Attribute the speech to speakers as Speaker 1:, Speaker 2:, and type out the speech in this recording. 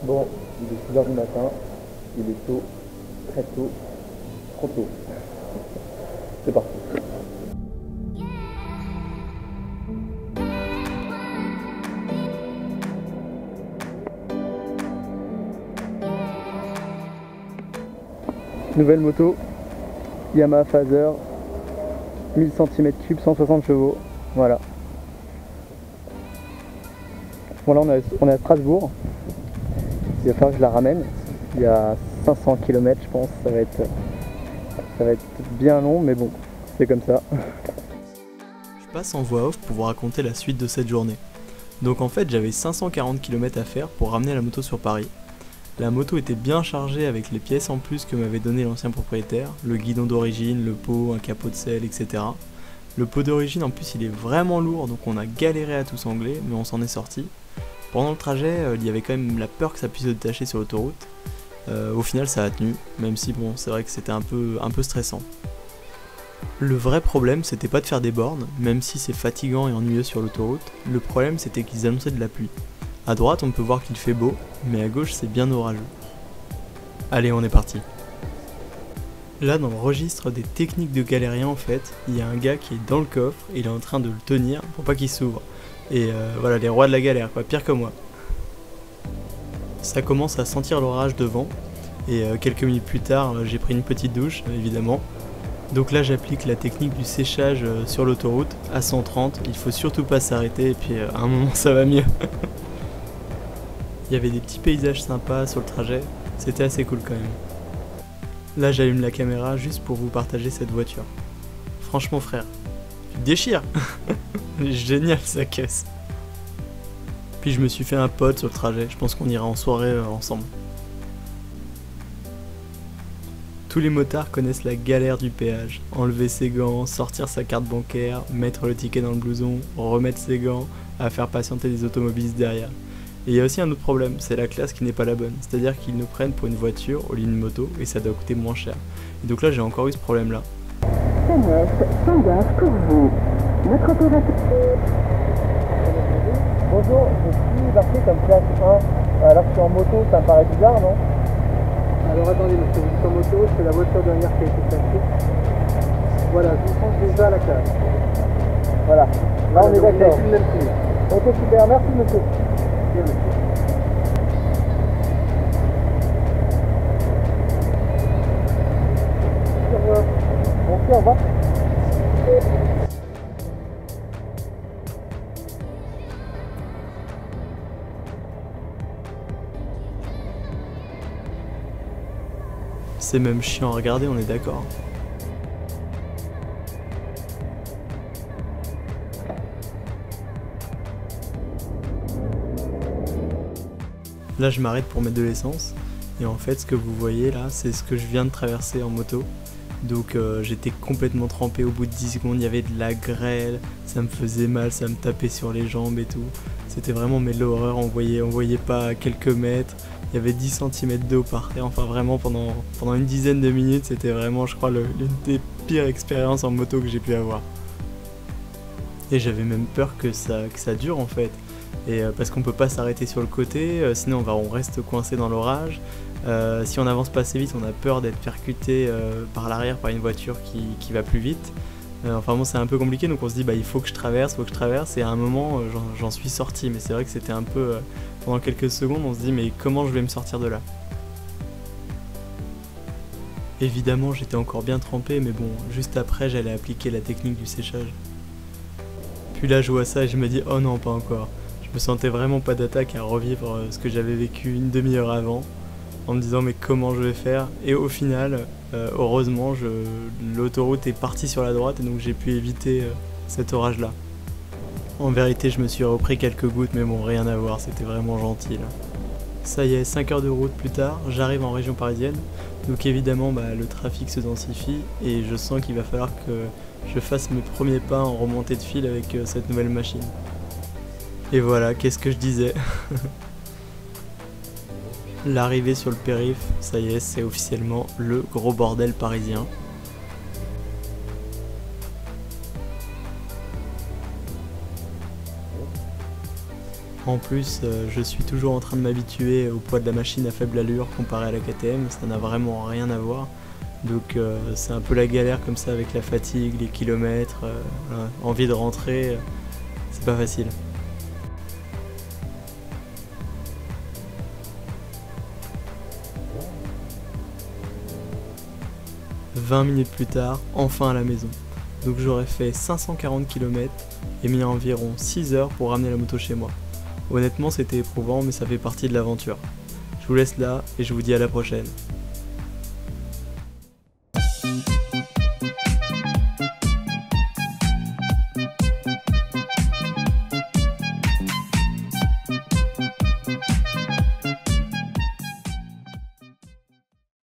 Speaker 1: Bon, il est 6 h du matin, il est tôt, très tôt, trop tôt. C'est parti. Nouvelle moto, Yamaha Phaser, 1000 cm3, 160 chevaux, voilà. Bon là on est à Strasbourg, il va falloir que je la ramène, il y a 500 km je pense, ça va être bien long mais bon, c'est comme ça.
Speaker 2: Je passe en voix off pour vous raconter la suite de cette journée. Donc en fait j'avais 540 km à faire pour ramener la moto sur Paris. La moto était bien chargée avec les pièces en plus que m'avait donné l'ancien propriétaire, le guidon d'origine, le pot, un capot de selle, etc. Le pot d'origine en plus il est vraiment lourd donc on a galéré à tout sangler mais on s'en est sorti. Pendant le trajet il y avait quand même la peur que ça puisse se détacher sur l'autoroute. Au final ça a tenu, même si bon c'est vrai que c'était un peu stressant. Le vrai problème c'était pas de faire des bornes, même si c'est fatigant et ennuyeux sur l'autoroute, le problème c'était qu'ils annonçaient de la pluie. A droite on peut voir qu'il fait beau, mais à gauche c'est bien orageux. Allez on est parti. Là dans le registre des techniques de galérien en fait, il y a un gars qui est dans le coffre et il est en train de le tenir pour pas qu'il s'ouvre. Et voilà les rois de la galère quoi, pire que moi. Ça commence à sentir l'orage devant, et quelques minutes plus tard j'ai pris une petite douche évidemment. Donc là j'applique la technique du séchage sur l'autoroute à 130, il faut surtout pas s'arrêter et puis à un moment ça va mieux. Il y avait des petits paysages sympas sur le trajet, c'était assez cool quand même. Là j'allume la caméra juste pour vous partager cette voiture. Franchement frère, tu te déchires. Génial sa caisse. Puis je me suis fait un pote sur le trajet, je pense qu'on ira en soirée ensemble. Tous les motards connaissent la galère du péage. Enlever ses gants, sortir sa carte bancaire, mettre le ticket dans le blouson, remettre ses gants, à faire patienter les automobilistes derrière. Et il y a aussi un autre problème, c'est la classe qui n'est pas la bonne. C'est-à-dire qu'ils nous prennent pour une voiture au lieu d'une moto et ça doit coûter moins cher. Et donc là j'ai encore eu ce problème là.
Speaker 3: Sagesse s'engage pour vous. Notre opérateur...
Speaker 1: Bonjour, je suis marqué comme classe 1, alors que je suis en moto, ça me paraît bizarre non?
Speaker 4: Alors attendez, monsieur, vous êtes en moto, c'est la voiture dernière qui a été classée. Voilà, je vous change déjà la classe.
Speaker 1: Voilà, là on est d'accord.
Speaker 4: Plus le même signe.
Speaker 1: Ok super, merci monsieur.
Speaker 4: Bien, monsieur.
Speaker 1: Merci, au revoir.
Speaker 2: C'est même chiant à regarder, on est d'accord. Là je m'arrête pour mettre de l'essence et en fait ce que vous voyez là c'est ce que je viens de traverser en moto. Donc j'étais complètement trempé au bout de 10 secondes, il y avait de la grêle, ça me faisait mal, ça me tapait sur les jambes et tout. C'était vraiment mais l'horreur, on voyait pas à quelques mètres, il y avait 10 cm d'eau par terre, enfin vraiment pendant une dizaine de minutes c'était vraiment je crois l'une des pires expériences en moto que j'ai pu avoir. Et j'avais même peur que ça dure en fait. Et parce qu'on peut pas s'arrêter sur le côté, sinon on reste coincé dans l'orage. Si on avance pas assez vite, on a peur d'être percuté par l'arrière par une voiture qui va plus vite. Enfin bon, c'est un peu compliqué, donc on se dit bah il faut que je traverse, et à un moment j'en suis sorti, mais c'est vrai que c'était un peu pendant quelques secondes on se dit mais comment je vais me sortir de là. Évidemment j'étais encore bien trempé, mais bon juste après j'allais appliquer la technique du séchage. Puis là je vois ça et je me dis oh non pas encore. Je me sentais vraiment pas d'attaque à revivre ce que j'avais vécu une demi-heure avant, en me disant mais comment je vais faire, et au final heureusement l'autoroute est partie sur la droite et donc j'ai pu éviter cet orage là. En vérité je me suis repris quelques gouttes mais bon rien à voir, c'était vraiment gentil là. Ça y est, 5 heures de route plus tard, j'arrive en région parisienne, donc évidemment le trafic se densifie et je sens qu'il va falloir que je fasse mes premiers pas en remontée de file avec cette nouvelle machine. Et voilà, qu'est-ce que je disais. L'arrivée sur le périph', ça y est, c'est officiellement le gros bordel parisien. En plus, je suis toujours en train de m'habituer au poids de la machine à faible allure comparé à la KTM, ça n'a vraiment rien à voir. Donc c'est un peu la galère comme ça avec la fatigue, les kilomètres, envie de rentrer, c'est pas facile. « 20 minutes plus tard, enfin à la maison. Donc j'aurais fait 540 km et mis environ 6 heures pour ramener la moto chez moi. Honnêtement c'était éprouvant mais ça fait partie de l'aventure. Je vous laisse là et je vous dis à la prochaine.